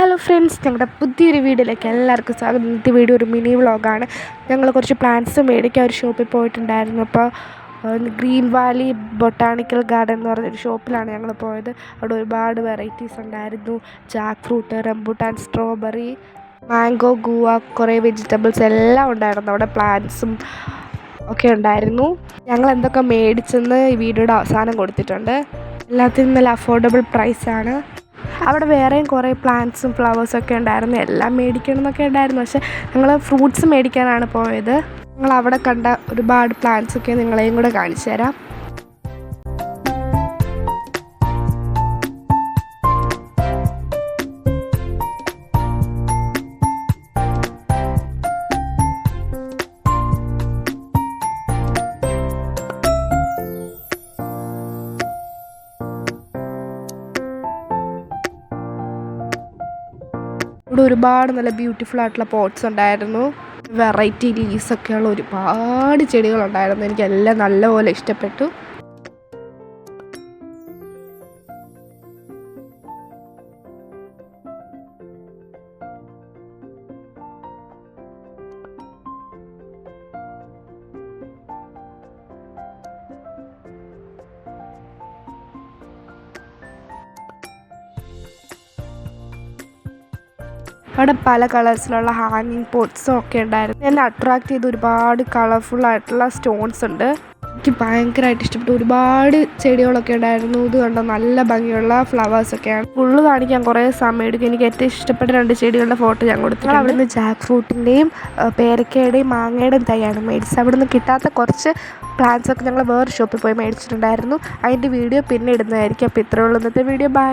Hello friends, ഞങ്ങളുടെ പുതിയൊരു വീഡിയോയിലേക്ക് എല്ലാവർക്കും സ്വാഗതം. ഇന്നത്തെ വീഡിയോ ഒരു മിനി വ്ളോഗാണ്. ഞങ്ങൾ കുറച്ച് പ്ലാന്റ്സ് മേടിക്കാൻ ഒരു ഷോപ്പിൽ പോയിട്ടുണ്ടായിരുന്നു. അപ്പോൾ ഗ്രീൻ വാലി ബൊട്ടാണിക്കൽ ഗാർഡൻ എന്ന് പറഞ്ഞൊരു ഷോപ്പിലാണ് ഞങ്ങൾ പോയത്. അവിടെ ഒരുപാട് വെറൈറ്റീസ് ഉണ്ടായിരുന്നു. Jack fruit, rambutan, strawberry, mango, guava, കുറേ വെജിറ്റബിൾസ് എല്ലാം ഉണ്ടായിരുന്നു. അവിടെ പ്ലാന്റ്സും ഒക്കെ ഉണ്ടായിരുന്നു. ഞങ്ങൾ എന്തൊക്കെ മേടിച്ചെന്ന് ഈ വീഡിയോയുടെ അവസാനം കൊടുത്തിട്ടുണ്ട്. എല്ലാത്തിനും നല്ല അഫോർഡബിൾ പ്രൈസാണ്. അവിടെ വേറെയും കുറേ പ്ലാന്റ്സും ഫ്ലവേഴ്സൊക്കെ ഉണ്ടായിരുന്നു. എല്ലാം മേടിക്കണം എന്നൊക്കെ ഉണ്ടായിരുന്നു. പക്ഷേ ഞങ്ങൾ ഫ്രൂട്ട്സ് മേടിക്കാനാണ് പോയത്. ഞങ്ങൾ അവിടെ കണ്ട ഒരുപാട് പ്ലാന്റ്സൊക്കെ നിങ്ങളെയും കൂടെ കാണിച്ചു തരാം. ഇവിടെ ഒരുപാട് നല്ല ബ്യൂട്ടിഫുൾ ആയിട്ടുള്ള പോട്ട്സ് ഉണ്ടായിരുന്നു. വെറൈറ്റി ലീവ്സൊക്കെയുള്ള ഒരുപാട് ചെടികളുണ്ടായിരുന്നു. എനിക്കെല്ലാം നല്ലപോലെ ഇഷ്ടപ്പെട്ടു. അവിടെ പല കളേഴ്സിലുള്ള ഹാങ്ങിങ് പോട്ട്സും ഒക്കെ ഉണ്ടായിരുന്നു. എന്നെ അട്രാക്ട് ചെയ്ത് ഒരുപാട് കളർഫുള്ളായിട്ടുള്ള സ്റ്റോൺസ് ഉണ്ട്. എനിക്ക് ഭയങ്കരമായിട്ട് ഇഷ്ടപ്പെട്ടു. ഒരുപാട് ചെടികളൊക്കെ ഉണ്ടായിരുന്നു. ഇത് കണ്ടോ, നല്ല ഭംഗിയുള്ള ഫ്ലവേഴ്സൊക്കെയാണ്. ഫുള്ള് കാണിക്കാൻ കുറേ സമയം എടുക്കും. എനിക്ക് ഏറ്റവും ഇഷ്ടപ്പെട്ട 2 ചെടികളുടെ ഫോട്ടോ ഞാൻ കൊടുത്തു. അവിടെ നിന്ന് ജാക്ക് ഫ്രൂട്ടിൻ്റെയും പേരക്കയുടെയും മാങ്ങയുടെയും തൈയാണ് മേടിച്ചത്. അവിടെ നിന്ന് കിട്ടാത്ത കുറച്ച് പ്ലാന്റ്സൊക്കെ ഞങ്ങൾ വേറെ ഷോപ്പിൽ പോയി മേടിച്ചിട്ടുണ്ടായിരുന്നു. അതിൻ്റെ വീഡിയോ പിന്നെ ഇടുന്നതായിരിക്കും. അപ്പോൾ ഇത്രയേ ഉള്ളൂ ഇന്നത്തെ വീഡിയോ. ബൈ.